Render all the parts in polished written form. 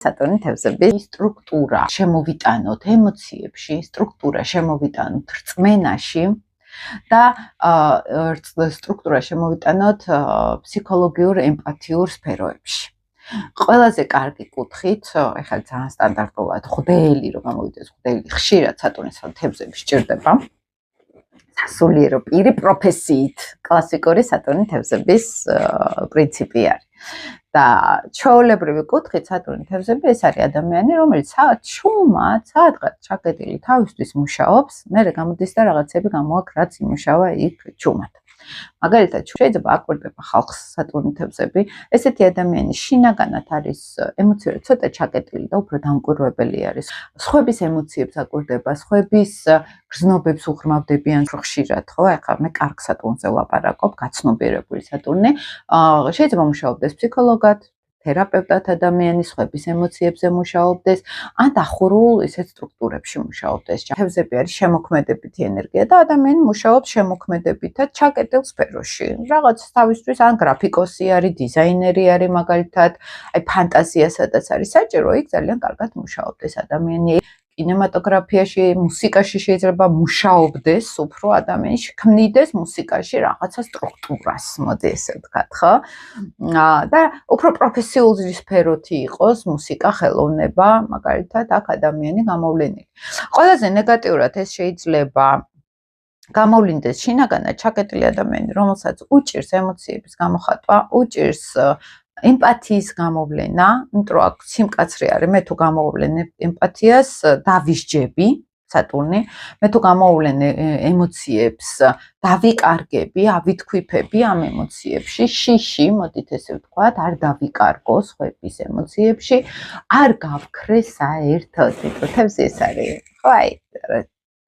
სატურნი თევზების სტრუქტურა შემოვიტანოთ ემოციებში, სტრუქტურა შემოვიტანოთ რწმენაში და სტრუქტურა შემოვიტანოთ ფსიქოლოგიურ ემპათიურ სფეროებში. ყველაზე კარგი კუთხით, ეხლა ძალიან სტანდარტულად ხვდელი რომ გამოვიდეს ხვდელი ხშირად სატურნის თევზები სჭირდება. სასულიერო პირი პროფესიით კლასიკური სატურნი თევზების პრინციპი არის. და ჩვეულებრივი კუთხით სატურნი თევზები ეს არის ადამიანი, რომელიც ჩუმად, სადღაც ჩაკეტილი თავისთვის მუშაობს, მერე გამოდის და რაღაცები გამოაქვს, რაც იმუშავა იქ ჩუმად. მაგალითად, შეიძლება აკვირდება ხალხს სატურნი თევზები, ესეთი ადამიანი შინაგანად არის ემოციურად ცოტა ჩაკეტილი და უფრო დამკვირვებელი არის. სხვების ემოციებს აკვირდება, სხვების გრძნობებს უღრმავდებიან ხშირად, ხო? ეხლა მე კარგ სატურნზე ვლაპარაკობ, გაცნობიერებული სატურნი. შეიძლება მუშაობდეს ფსიქოლოგად, თერაპევტად ადამიანის სხვების ემოციებზე მუშაობდეს, ან დახურულ ისეთ სტრუქტურებში მუშაობდეს. თევზები არის შემოქმედებითი ენერგია და ადამიანი მუშაობს შემოქმედებითად ჩაკეტილ სფეროში. რაღაც თავისთვის ან გრაფიკოსი არის, დიზაინერი არის მაგალითად, აი ფანტაზია სადაც არის საჭირო, იქ ძალიან კარგად მუშაობდეს ადამიანი. კინემატოგრაფიაში, მუსიკაში შეიძლება მუშაობდეს, უფრო ადამიანი ქმნიდეს მუსიკაში რაღაცა სტრუქტურას, მოდი ესე ვთქვათ, ხო? და უფრო პროფესიული სფეროთი იყოს მუსიკა, ხელოვნება, მაგალითად, აქ ადამიანი გამოვლენილი. ყველაზე ნეგატიურად ეს შეიძლება გამოვლინდეს შინაგანად ჩაკეტილი ადამიანი, რომელსაც უჭირს ემოციების გამოხატვა, უჭირს ემპათიის გამოვლენა, იმიტომ რომ აქ სიმკაცრე არის, მე თუ გამოვვლენე ემპათიას, დავისჯები სატურნი, მე თუ გამოვვლენე ემოციებს, დავიკარგები, ავითქვიფები ამ ემოციებში, შიში, მოდით ესე ვთქვათ, არ დავიკარგო სხვების ემოციებში, არ გავქრე საერთოდ, იმიტომ თევზი ეს არის, ხო, აი,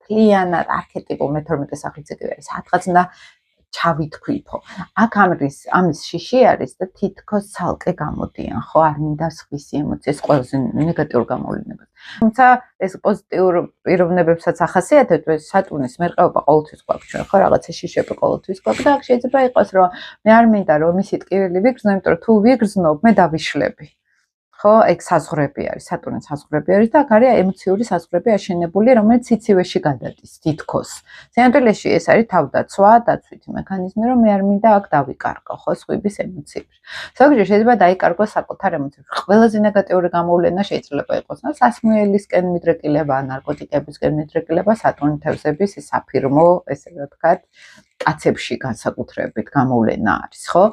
მთლიანად არქეტიპულ მე-12 სახლიც იგივე არის, სადღაც უნდა ჩავითქვიფო. აქ ამის შიში არის და თითქოს ცალკე გამოდიან, ხო, არ მინდა სხვისი ემოციას ყველაზე ნეგატიურ გამოვლენებას. თუმცა ეს პოზიტიურ პიროვნებებსაც ახასიათებთ, სატურნის მერყეობა ყოველთვის გვაქვს ჩვენ, ხო, რაღაცა შიშები ყოველთვის გვაქვს და აქ შეიძლება იყოს, რომ მე არ მინდა რომ მისი ტკივილი ვიგრძნო, იმიტომ რომ თუ ვიგრძნობ, მე დავიშლები. ხო, ეგ საზღვრები არის, სატურნის საზღვრები არის და აქ არის ემოციური საზღვრები აშენებული, რომელიც სიცივეში გადადის, თითქოს. სინამდვილეში ეს არის თავდაცვა, დაცვითი მექანიზმი, რომ მე არ მინდა აქ დავიკარგო, ხო, სხვების ემოციებში. ზოგჯერ შეიძლება დაიკარგო საკუთარ ემოციებში. ყველაზე ნეგატიური გამოვლენა შეიძლება იყოს, სასმეელისკენ მიდრეკილება, ნარკოტიკებისკენ მიდრეკილება, სატურნი თევზების საფირმო, ესე ვთქვათ, კაცებში განსაკუთრებით გამოვლენა არის, ხო?